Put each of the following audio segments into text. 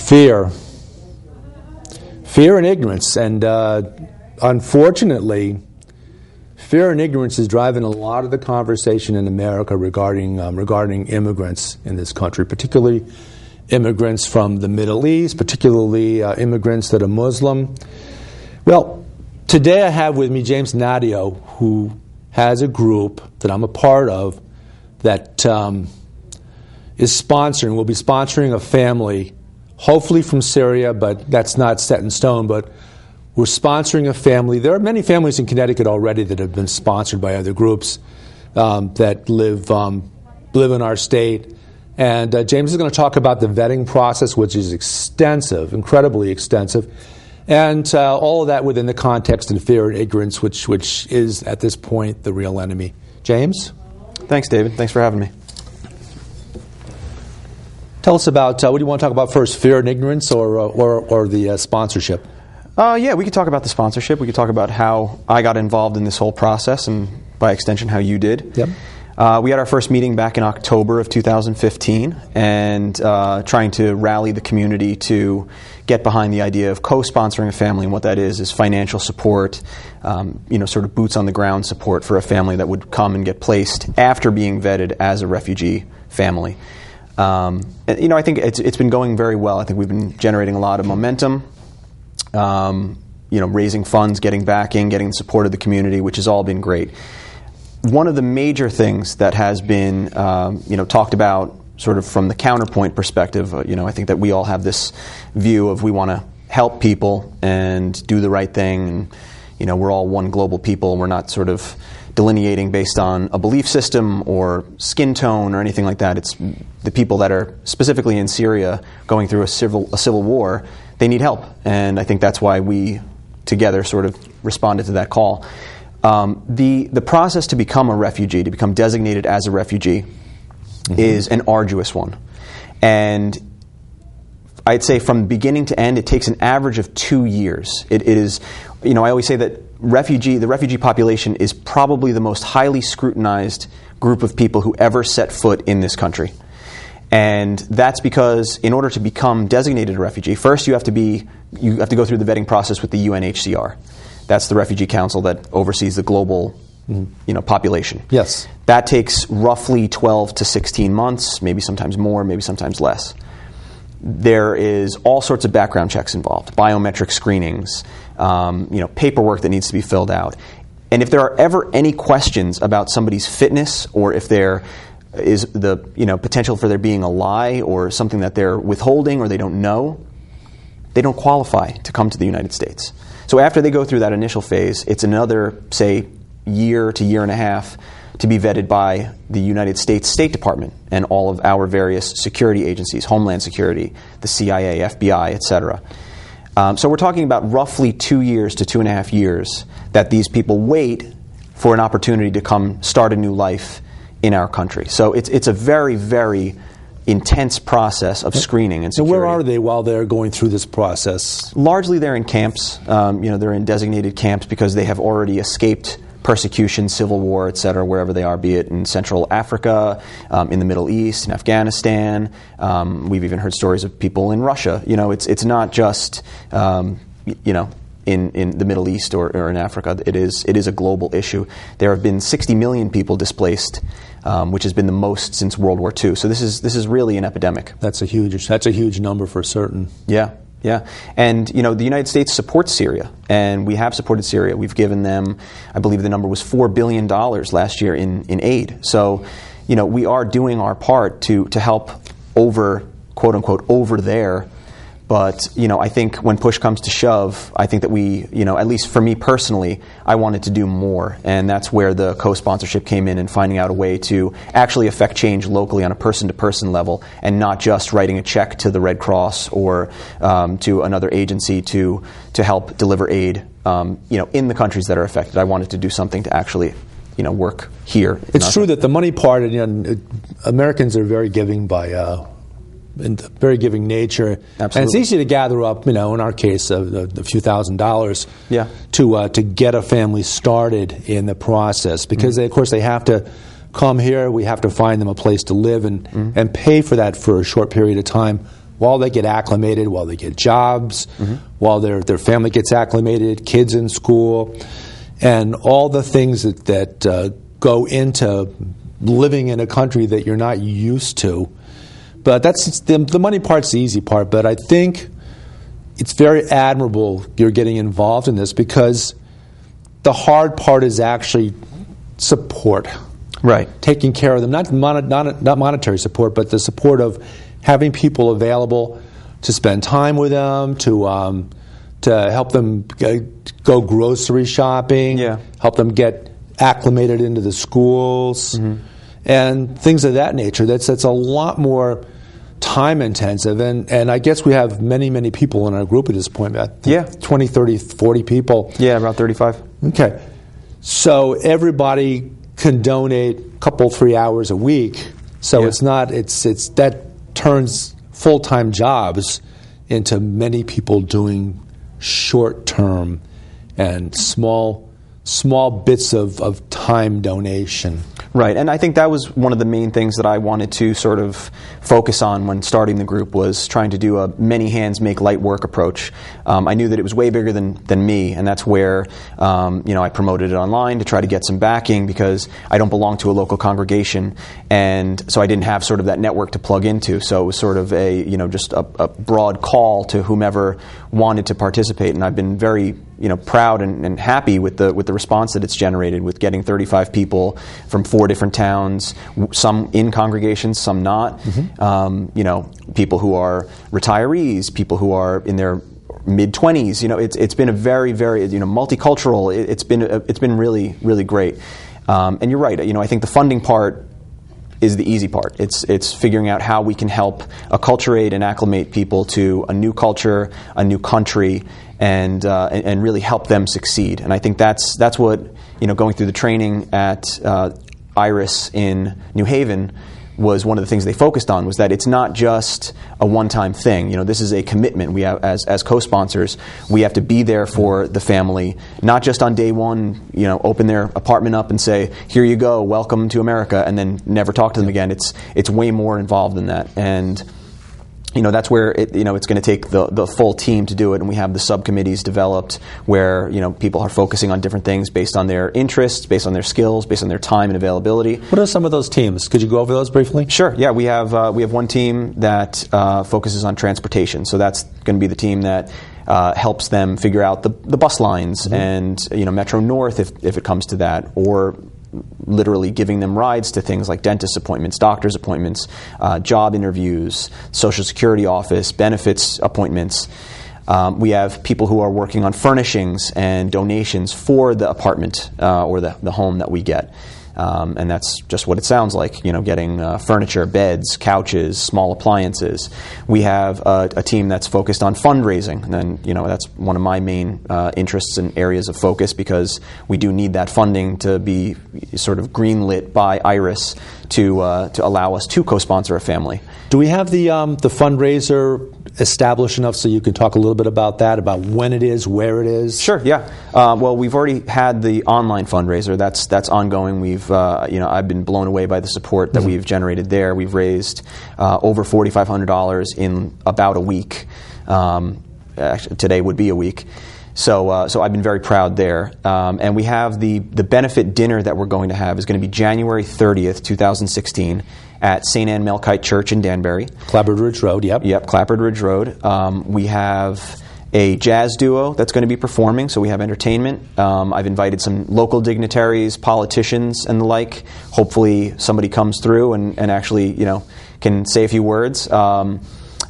Fear. Fear and ignorance. And unfortunately, fear and ignorance is driving a lot of the conversation in America regarding immigrants in this country, particularly immigrants from the Middle East, particularly immigrants that are Muslim. Well, today I have with me James Nadio, who has a group that I'm a part of that is sponsoring, will be sponsoring a family, hopefully from Syria, but that's not set in stone, but we're sponsoring a family. There are many families in Connecticut already that have been sponsored by other groups that live in our state. And James is going to talk about the vetting process, which is extensive, incredibly extensive, and all of that within the context of fear and ignorance, which is, at this point, the real enemy. James? Thanks, David. Thanks for having me. Tell us about, what do you want to talk about first, fear and ignorance or the sponsorship? Yeah, we could talk about the sponsorship. We could talk about how I got involved in this whole process and, by extension, how you did. Yep. We had our first meeting back in October of 2015 and trying to rally the community to get behind the idea of co-sponsoring a family, and what that is financial support, sort of boots-on-the-ground support for a family that would come and get placed after being vetted as a refugee family. I think it's been going very well. I think we've been generating a lot of momentum, raising funds, getting backing, getting the support of the community, which has all been great. One of the major things that has been, talked about sort of from the counterpoint perspective, I think that we all have this view of we want to help people and do the right thing, and, we're all one global people. We're not sort of delineating based on a belief system or skin tone or anything like that. It's the people that are specifically in Syria going through a civil war. They need help, and I think that's why we together sort of responded to that call. The process to become a refugee, to become designated as a refugee, is an arduous one. And I'd say from beginning to end, it takes an average of 2 years. It is, I always say that the refugee population is probably the most highly scrutinized group of people who ever set foot in this country. And that's because in order to become designated a refugee, first you have to go through the vetting process with the UNHCR. That's the Refugee Council that oversees the global population. Yes. That takes roughly 12 to 16 months, maybe sometimes more, maybe sometimes less. There is all sorts of background checks involved, biometric screenings, paperwork that needs to be filled out. And if there are ever any questions about somebody's fitness, or if there is the potential for there being a lie or something that they're withholding or they don't know, they don't qualify to come to the United States. So after they go through that initial phase, it's another, say, year to year and a half to be vetted by the United States State Department and all of our various security agencies, Homeland Security, the CIA, FBI, etc. So we're talking about roughly 2 years to 2.5 years that these people wait for an opportunity to come start a new life in our country. So it's a very, very intense process of screening and security. So where are they while they're going through this process? Largely they're in camps. They're in designated camps because they have already escaped persecution, civil war, etc., wherever they are, be it in Central Africa, in the Middle East, in Afghanistan. We've even heard stories of people in Russia. It's not just in the Middle East or in Africa. It is a global issue. There have been 60 million people displaced, which has been the most since World War II. So this is really an epidemic. That's a huge number for certain. Yeah. Yeah, and the United States supports Syria, and we have supported Syria. We've given them, I believe the number was $4 billion last year in aid. So, we are doing our part to help quote unquote, over there. But, I think when push comes to shove, I think that we, at least for me personally, I wanted to do more. And that's where the co-sponsorship came in, and finding out a way to actually affect change locally on a person-to-person level, and not just writing a check to the Red Cross or to another agency to help deliver aid, in the countries that are affected. I wanted to do something to actually, work here. It's true that the money part, Americans are very giving very giving nature. Absolutely. And it's easy to gather up, in our case, a few $1,000s to get a family started in the process. Because, of course, they have to come here. We have to find them a place to live and pay for that for a short period of time. while they get acclimated, while they get jobs, while their family gets acclimated, kids in school, and all the things that go into living in a country that you're not used to. But that's the money part's the easy part. But I think it's very admirable you're getting involved in this, because the hard part is actually support. Right. Taking care of them, not monetary support, but the support of having people available to spend time with them, to help them go grocery shopping, help them get acclimated into the schools, and things of that nature. That's a lot more time intensive, and I guess we have many people in our group at this point. 20, 30, 40 people. Yeah, around 35. Okay. So everybody can donate a couple, 3 hours a week. So it's that turns full-time jobs into many people doing short-term and small bits of time donation. Right, and I think that was one of the main things that I wanted to sort of focus on when starting the group, was trying to do a many hands make light work approach. I knew that it was way bigger than me, and that's where I promoted it online to try to get some backing, because I don't belong to a local congregation, and so I didn't have sort of that network to plug into. So it was sort of just a broad call to whomever wanted to participate, and I've been very proud and happy with the response that it's generated, with getting 35 people from 4 different towns, some in congregations, some not. People who are retirees, people who are in their mid-20s. It's been a very, very multicultural. It's been really, really great. And you're right. I think the funding part is the easy part. It's figuring out how we can help acculturate and acclimate people to a new culture, a new country, and really help them succeed. And I think that's what going through the training at IRIS in New Haven was one of the things they focused on, was that it's not just a one-time thing. This is a commitment. We have, as co-sponsors, we have to be there for the family, not just on day one, open their apartment up and say, here you go, welcome to America, and then never talk to them again. It's way more involved than that. And that's where it's going to take the full team to do it, and we have the subcommittees developed where people are focusing on different things based on their interests, based on their skills, based on their time and availability. What are some of those teams? Could you go over those briefly? Sure. Yeah, we have one team that focuses on transportation, so that's going to be the team that helps them figure out the bus lines and Metro North if it comes to that, or literally giving them rides to things like dentist appointments, doctor's appointments, job interviews, Social Security office, benefits appointments. We have people who are working on furnishings and donations for the apartment or the home that we get. And that's just what it sounds like, getting furniture, beds, couches, small appliances. We have a team that's focused on fundraising, and that's one of my main interests and areas of focus, because we do need that funding to be sort of greenlit by IRIS to allow us to co-sponsor a family. Do we have the fundraiser established enough so you can talk a little bit about that, about when it is, where it is? Sure. Yeah. Well, we've already had the online fundraiser. That's ongoing. We've I've been blown away by the support that we've generated there. We've raised over $4,500 in about a week. Actually, today would be a week. So I've been very proud there. And we have the benefit dinner that we're going to have is going to be January 30th, 2016 at St. Anne Melkite Church in Danbury. Clapboard Ridge Road, yep. Yep, Clapboard Ridge Road. We have a jazz duo that's going to be performing, so we have entertainment. I've invited some local dignitaries, politicians, and the like. Hopefully somebody comes through and actually, can say a few words.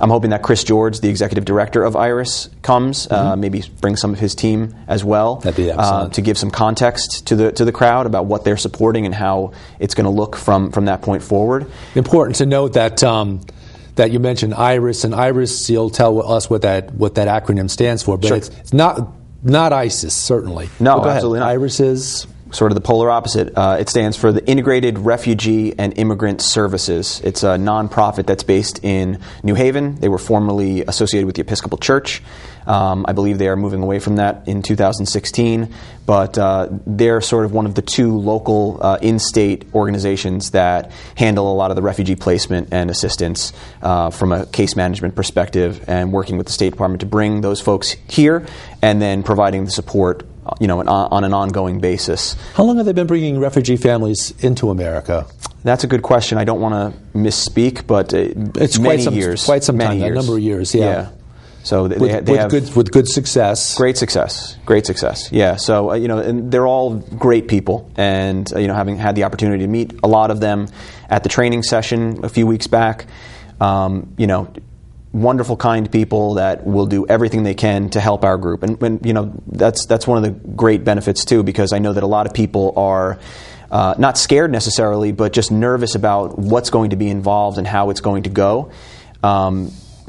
I'm hoping that Chris George, the executive director of IRIS, comes, maybe bring some of his team as well. That'd be excellent. To give some context to the crowd about what they're supporting and how it's going to look from that point forward. Important to note that that you mentioned IRIS, and IRIS, you'll tell us what that acronym stands for, but it's not ISIS, certainly. No, go absolutely ahead. not. IRIS is? sort of the polar opposite. It stands for the Integrated Refugee and Immigrant Services. It's a nonprofit that's based in New Haven. They were formerly associated with the Episcopal Church. I believe they are moving away from that in 2016, but they're sort of one of the two local in-state organizations that handle a lot of the refugee placement and assistance from a case management perspective, and working with the State Department to bring those folks here and then providing the support on an ongoing basis. How long have they been bringing refugee families into America? That's a good question. I don't want to misspeak, but it's many years. Quite some time, a number of years, yeah. So they have with good success. Great success. Yeah. So and they're all great people, and having had the opportunity to meet a lot of them at the training session a few weeks back, wonderful, kind people that will do everything they can to help our group, and that's one of the great benefits too, because I know that a lot of people are not scared necessarily, but just nervous about what's going to be involved and how it's going to go.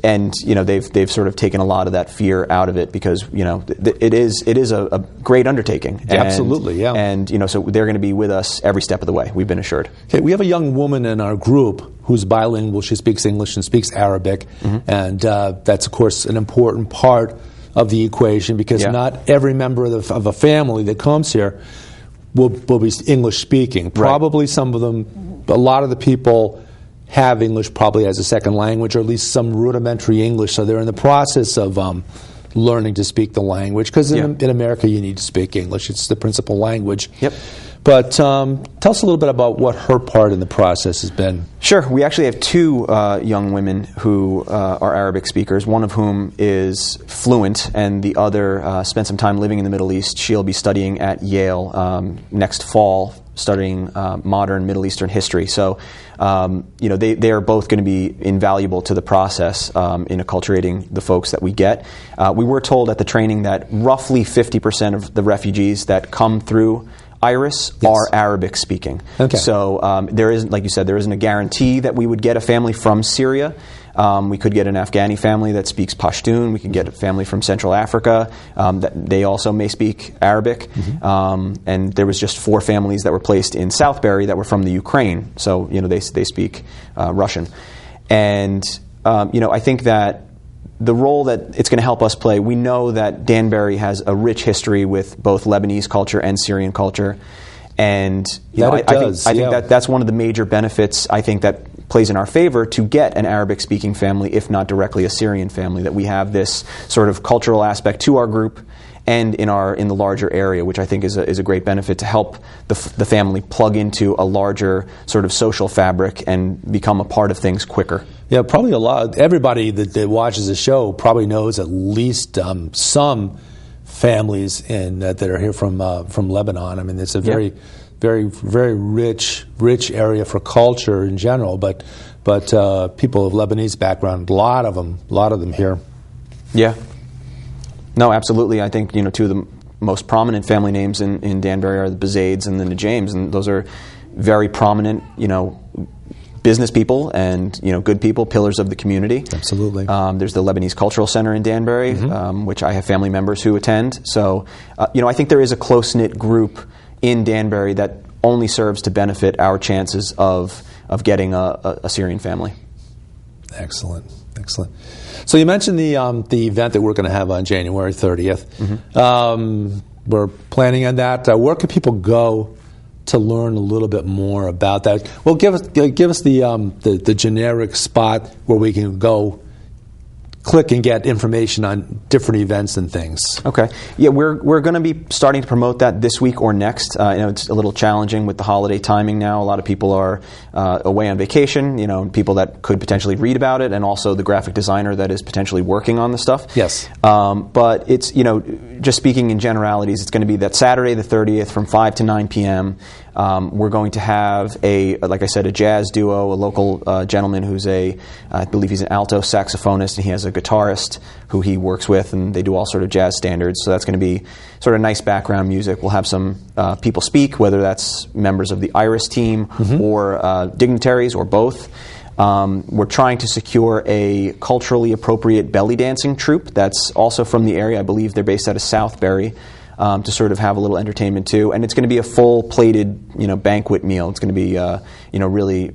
And they've sort of taken a lot of that fear out of it, because it is a great undertaking. And, absolutely, yeah. And so they're going to be with us every step of the way. We've been assured. Okay, we have a young woman in our group who's bilingual. She speaks English and speaks Arabic, and that's of course an important part of the equation, because not every member of a family that comes here will be English speaking. Probably some of them, a lot of the people have English probably as a second language, or at least some rudimentary English, so they're in the process of learning to speak the language, because in America you need to speak English. It's the principal language. Yep. But tell us a little bit about what her part in the process has been. Sure. We actually have two young women who are Arabic speakers, one of whom is fluent, and the other spent some time living in the Middle East. She'll be studying at Yale next fall, studying modern Middle Eastern history. So, they are both going to be invaluable to the process in acculturating the folks that we get. We were told at the training that roughly 50% of the refugees that come through IRIS are Arabic speaking. Okay. So there isn't, like you said, there isn't a guarantee that we would get a family from Syria. We could get an Afghani family that speaks Pashtun. We could get a family from Central Africa that they also may speak Arabic. And there was just 4 families that were placed in Southbury that were from the Ukraine. So they speak Russian. And I think that the role that it's going to help us play, we know that Danbury has a rich history with both Lebanese culture and Syrian culture. And I think that's one of the major benefits, I think, that plays in our favor to get an Arabic-speaking family, if not directly a Syrian family, that we have this sort of cultural aspect to our group and in the larger area, which I think is a great benefit to help the family plug into a larger sort of social fabric and become a part of things quicker. Yeah, probably everybody that watches the show probably knows at least some families that are here from Lebanon. I mean, it's a very, very, very rich area for culture in general. But people of Lebanese background, a lot of them here. Yeah. No, absolutely. I think two of the most prominent family names in Danbury are the Bezaids and the Najames, and those are very prominent, business people and good people, pillars of the community. Absolutely. There's the Lebanese Cultural Center in Danbury, which I have family members who attend. So, I think there is a close-knit group in Danbury that only serves to benefit our chances of getting a Syrian family. Excellent. So you mentioned the event that we're going to have on January 30th. We're planning on that. Where can people go to learn a little bit more about that? Well, give us the generic spot where we can go click and get information on different events and things. Okay. Yeah, we're going to be starting to promote that this week or next. It's a little challenging with the holiday timing now. A lot of people are away on vacation, people that could potentially read about it, and also the graphic designer that is potentially working on the stuff. Yes. But it's, just speaking in generalities, it's going to be that Saturday the 30th from 5 to 9 p.m. We're going to have like I said, a jazz duo, a local gentleman who's I believe he's an alto saxophonist, and he has a guitarist who he works with, and they do all sort of jazz standards. So that's going to be sort of nice background music. We'll have some people speak, whether that's members of the IRIS team or dignitaries or both. We're trying to secure a culturally appropriate belly dancing troupe that's also from the area. I believe they're based out of Southbury. to sort of have a little entertainment too. And it's going to be a full-plated, banquet meal. It's going to be,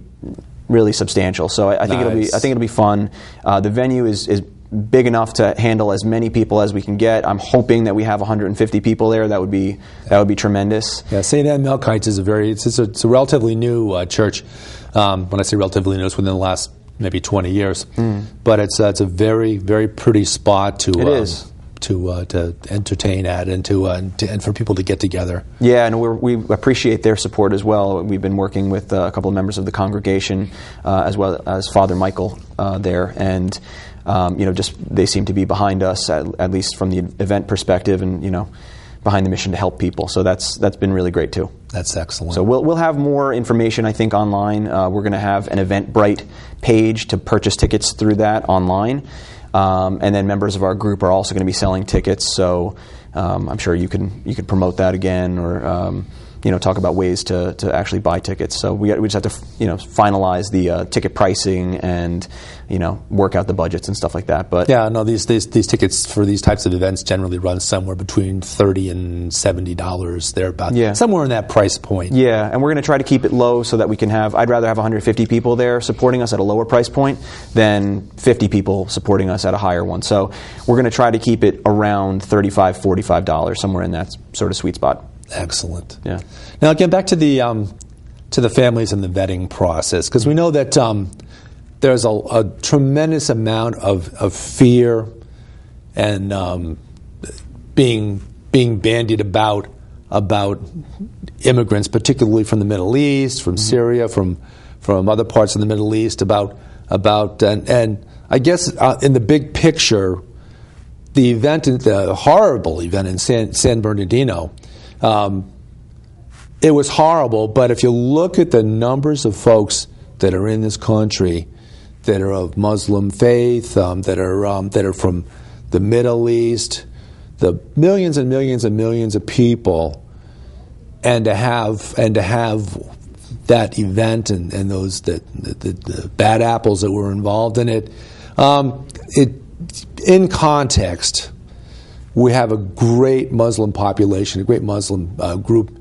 really substantial. So I think it'll be fun. The venue is big enough to handle as many people as we can get. I'm hoping that we have 150 people there. That would be tremendous. Yeah, St. Anne Melkite's is it's a relatively new church. When I say relatively new, it's within the last maybe 20 years. But it's a very, very pretty spot to entertain at and for people to get together. Yeah, and we appreciate their support as well. We've been working with a couple of members of the congregation as well as Father Michael there, and they seem to be behind us at least from the event perspective, and behind the mission to help people. So that's been really great too. That's excellent. So we'll have more information, I think, online. We're going to have an Eventbrite page to purchase tickets through that online. And then members of our group are also going to be selling tickets, so I'm sure you could promote that again, or talk about ways to actually buy tickets. So we just have to finalize the ticket pricing and work out the budgets and stuff like that. But yeah, no, these tickets for these types of events generally run somewhere between $30 and $70. They're about somewhere in that price point. Yeah, and we're going to try to keep it low so that we can have. I'd rather have 150 people there supporting us at a lower price point than 50 people supporting us at a higher one. So we're going to try to keep it around $35, $45, somewhere in that sort of sweet spot. Excellent. Yeah. Now again, back to the families and the vetting process, because we know that there's a tremendous amount of fear and being bandied about immigrants, particularly from the Middle East, from Syria, from other parts of the Middle East, about and I guess in the big picture, the horrible event in San Bernardino. It was horrible, but if you look at the numbers of folks that are in this country that are of Muslim faith, that are from the Middle East, the millions and millions and millions of people, and to have that event and those the bad apples that were involved in it, in context. We have a great Muslim population, a great Muslim group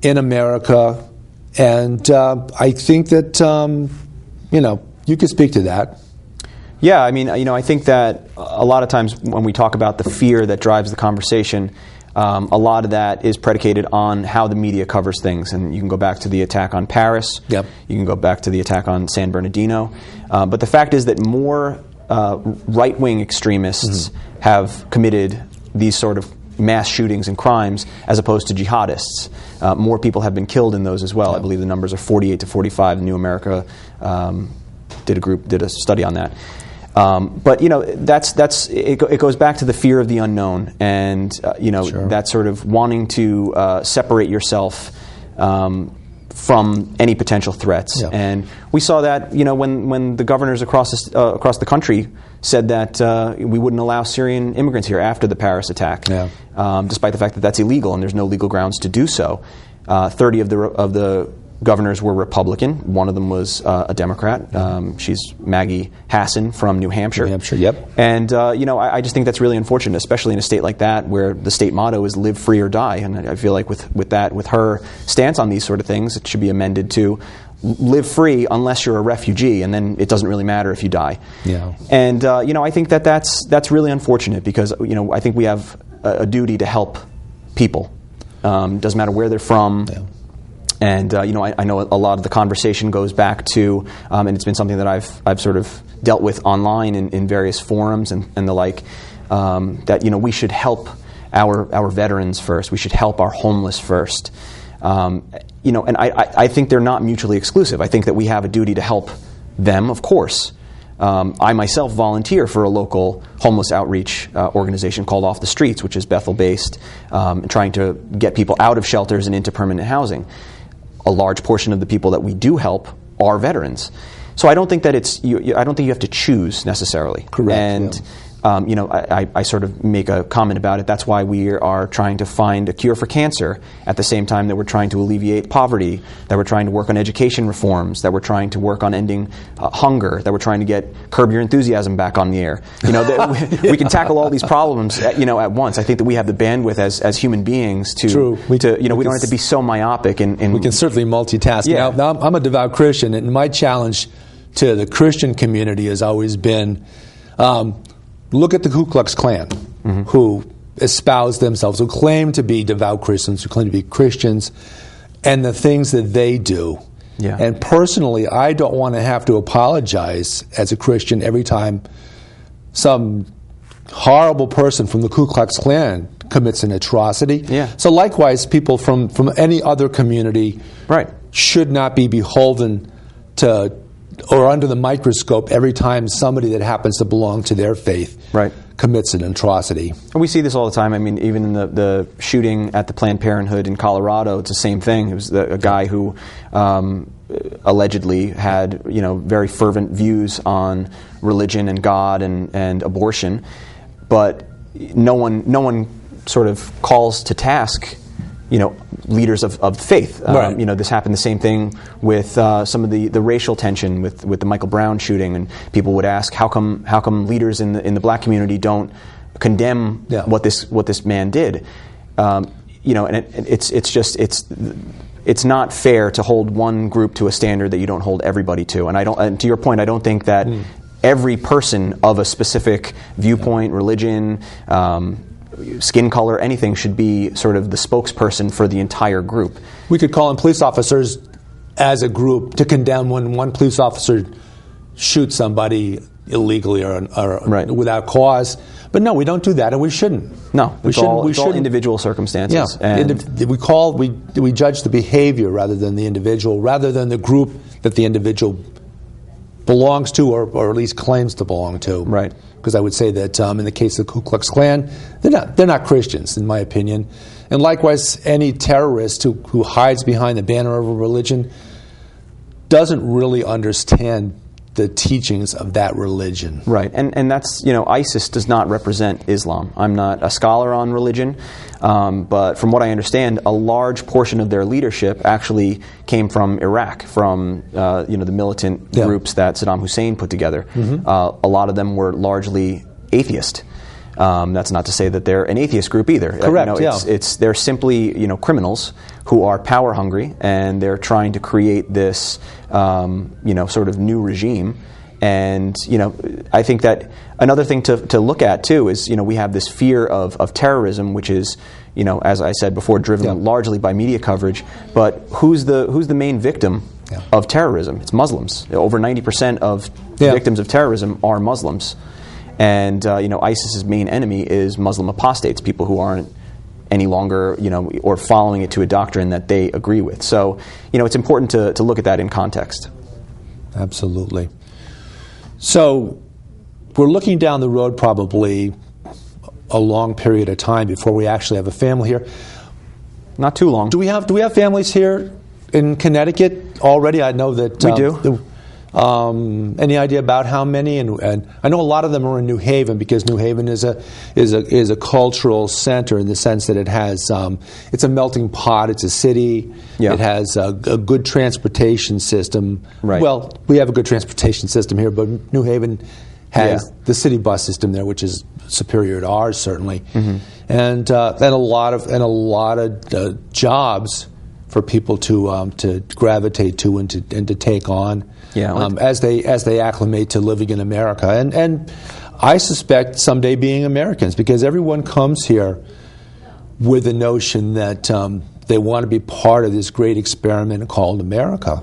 in America, and I think that you could speak to that. Yeah, I mean, I think that a lot of times when we talk about the fear that drives the conversation, a lot of that is predicated on how the media covers things, and you can go back to the attack on Paris. Yep. You can go back to the attack on San Bernardino, but the fact is that more right-wing extremists have committed these sort of mass shootings and crimes as opposed to jihadists. More people have been killed in those as well. I believe the numbers are 48 to 45. New America did a study on that. But it goes back to the fear of the unknown, and that sort of wanting to separate yourself from any potential threats. Yeah. And we saw that when the governors across the country said that we wouldn't allow Syrian immigrants here after the Paris attack, despite the fact that that's illegal and there's no legal grounds to do so. 30 of the governors were Republican. One of them was a Democrat. She's Maggie Hassan from New Hampshire. New Hampshire, yep. And I just think that's really unfortunate, especially in a state like that where the state motto is "Live free or die." And I feel like with her stance on these sort of things, it should be amended to "Live free unless you're a refugee," and then it doesn't really matter if you die. Yeah. And I think that's really unfortunate because I think we have a duty to help people. Doesn't matter where they're from. Yeah. And I know a lot of the conversation goes back to, and it's been something that I've sort of dealt with online in various forums and the like, that we should help our veterans first. We should help our homeless first. And I think they're not mutually exclusive. I think that we have a duty to help them, of course. I myself volunteer for a local homeless outreach organization called Off the Streets, which is Bethel-based, trying to get people out of shelters and into permanent housing. A large portion of the people that we do help are veterans. So I don't think that I don't think you have to choose necessarily. Correct. And I sort of make a comment about it. That's why we are trying to find a cure for cancer at the same time that we're trying to alleviate poverty, that we're trying to work on education reforms, that we're trying to work on ending hunger, that we're trying to get Curb Your Enthusiasm back on the air. We can tackle all these problems at once. I think that we have the bandwidth as human beings to we don't have to be so myopic. And we can certainly multitask. Yeah. Now, I'm a devout Christian, and my challenge to the Christian community has always been, look at the Ku Klux Klan, who espouse themselves, who claim to be devout Christians, who claim to be Christians, and the things that they do. Yeah. And personally, I don't want to have to apologize as a Christian every time some horrible person from the Ku Klux Klan commits an atrocity. Yeah. So likewise, people from any other community should not be beholden to or under the microscope every time somebody that happens to belong to their faith commits an atrocity. And we see this all the time. I mean, even in the shooting at the Planned Parenthood in Colorado, it's the same thing. It was a guy who allegedly had very fervent views on religion and God and abortion, but no one sort of calls to task leaders of faith. This happened the same thing with some of the racial tension with the Michael Brown shooting, and people would ask, how come leaders in the black community don't condemn what this man did? And it's not fair to hold one group to a standard that you don't hold everybody to. And to your point, I don't think that every person of a specific viewpoint, religion, skin color, anything should be sort of the spokesperson for the entire group. We could call on police officers as a group to condemn when one police officer shoots somebody illegally or without cause. But no, we don't do that, and we shouldn't. No, it's all individual circumstances. Yeah, we judge the behavior rather than the individual, rather than the group that the individual belongs to, or at least claims to belong to. Right. Because I would say that in the case of the Ku Klux Klan, they're not Christians, in my opinion. And likewise, any terrorist who hides behind the banner of a religion doesn't really understand the teachings of that religion. Right, and that's, ISIS does not represent Islam. I'm not a scholar on religion, but from what I understand, a large portion of their leadership actually came from Iraq, from the militant groups that Saddam Hussein put together. A lot of them were largely atheist. That's not to say that they're an atheist group either. Correct. They're simply criminals who are power hungry, and they're trying to create this sort of new regime. And I think that another thing to look at too is we have this fear of terrorism, which is as I said before, driven largely by media coverage. But who's the main victim of terrorism? It's Muslims. Over 90% of victims of terrorism are Muslims. And ISIS's main enemy is Muslim apostates, people who aren't any longer, or following it to a doctrine that they agree with. So, it's important to look at that in context. Absolutely. So, we're looking down the road probably a long period of time before we actually have a family here. Not too long. Do we have families here in Connecticut already? I know that we do. Any idea about how many? And I know a lot of them are in New Haven, because New Haven is a cultural center in the sense that it has it's a melting pot. It's a city. It has a good transportation system. Right. Well, we have a good transportation system here, but New Haven has the city bus system there, which is superior to ours certainly, and a lot of jobs for people to gravitate to and to take on. As they acclimate to living in America, and I suspect someday being Americans, because everyone comes here with the notion that they want to be part of this great experiment called America.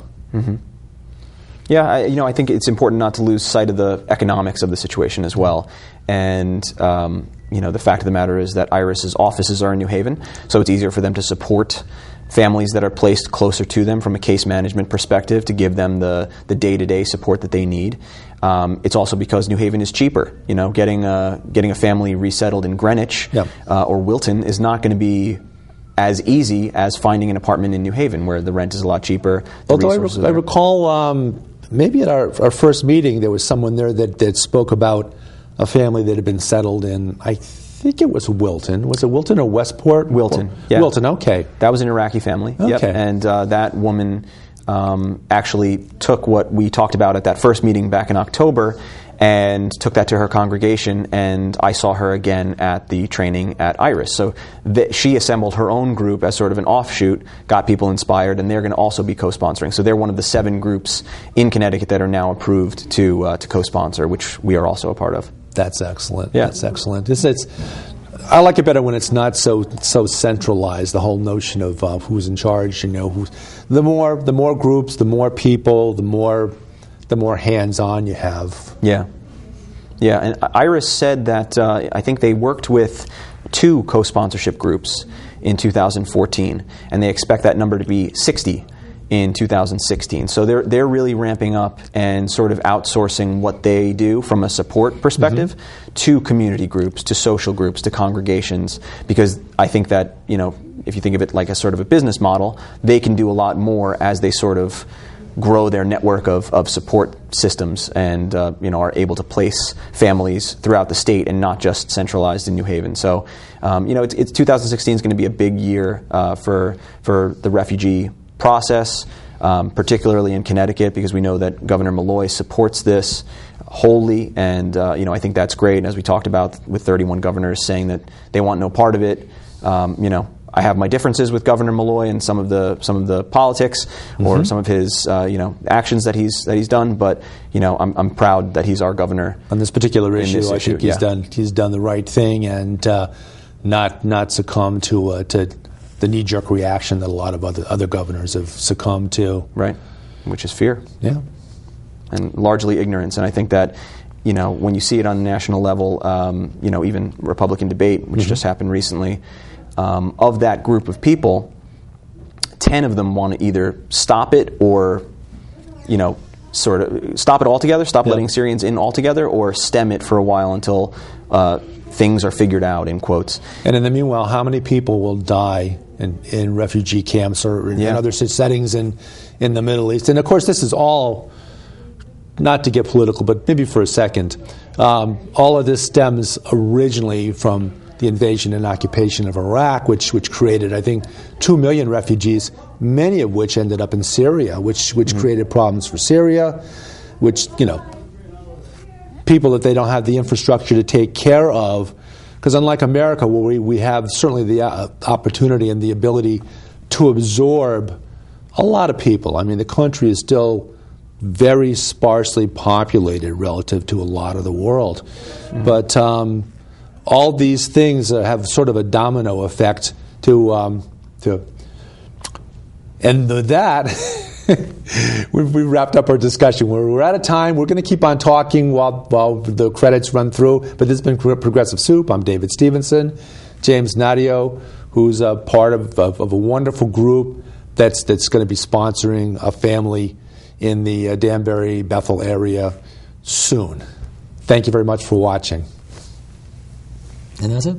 Yeah, I think it's important not to lose sight of the economics of the situation as well. And the fact of the matter is that IRIS's offices are in New Haven, so it's easier for them to support families that are placed closer to them from a case management perspective, to give them the day-to-day support that they need. It's also because New Haven is cheaper. Getting a family resettled in Greenwich or Wilton is not going to be as easy as finding an apartment in New Haven, where the rent is a lot cheaper. Although I recall maybe at our first meeting there was someone there that spoke about a family that had been settled in, I think it was Wilton. Was it Wilton or Westport? Wilton. Yeah. Wilton. Okay. That was an Iraqi family. Okay. Yep. And that woman actually took what we talked about at that first meeting back in October and took that to her congregation, and I saw her again at the training at Iris. So she assembled her own group as sort of an offshoot, got people inspired, and they're going to also be co-sponsoring. So they're one of the 7 groups in Connecticut that are now approved to co-sponsor, which we are also a part of. That's excellent. Yeah. That's excellent. I like it better when it's not so centralized. The whole notion of who's in charge. The more groups, the more people, the more hands-on you have. Yeah. Yeah, and Iris said that I think they worked with 2 co-sponsorship groups in 2014, and they expect that number to be 60 in 2016. So they're really ramping up and sort of outsourcing what they do from a support perspective to community groups, to social groups, to congregations, because I think that, if you think of it like a sort of a business model, they can do a lot more as they sort of grow their network of support systems and are able to place families throughout the state and not just centralized in New Haven. So it's 2016 is going to be a big year for the refugee process, particularly in Connecticut, because we know that Governor Malloy supports this wholly, and I think that's great. As we talked about with 31 governors saying that they want no part of it, I have my differences with Governor Malloy and some of the politics or some of his actions that he's done, but I'm proud that he's our governor on this particular issue. I think he's done the right thing and not succumb to the knee-jerk reaction that a lot of other governors have succumbed to. Right, which is fear. Yeah, and largely ignorance. And I think that when you see it on a national level, even Republican debate, which just happened recently. Of that group of people, 10 of them want to either stop it or, sort of stop it altogether, stop letting Syrians in altogether, or stem it for a while until things are figured out, in quotes. And in the meanwhile, how many people will die in refugee camps or in other such settings in the Middle East? And of course, this is all, not to get political, but maybe for a second, all of this stems originally from the invasion and occupation of Iraq, which created, I think, 2 million refugees, many of which ended up in Syria, which created problems for Syria, which, people that they don't have the infrastructure to take care of. Because unlike America, where we have certainly the opportunity and the ability to absorb a lot of people. I mean, the country is still very sparsely populated relative to a lot of the world. But all these things have sort of a domino effect to and with that, we wrapped up our discussion. We're out of time. We're going to keep on talking while the credits run through. But this has been Progressive Soup. I'm David Stevenson. James Nadio, who's a part of a wonderful group that's going to be sponsoring a family in the Danbury, Bethel area soon. Thank you very much for watching. And that's it.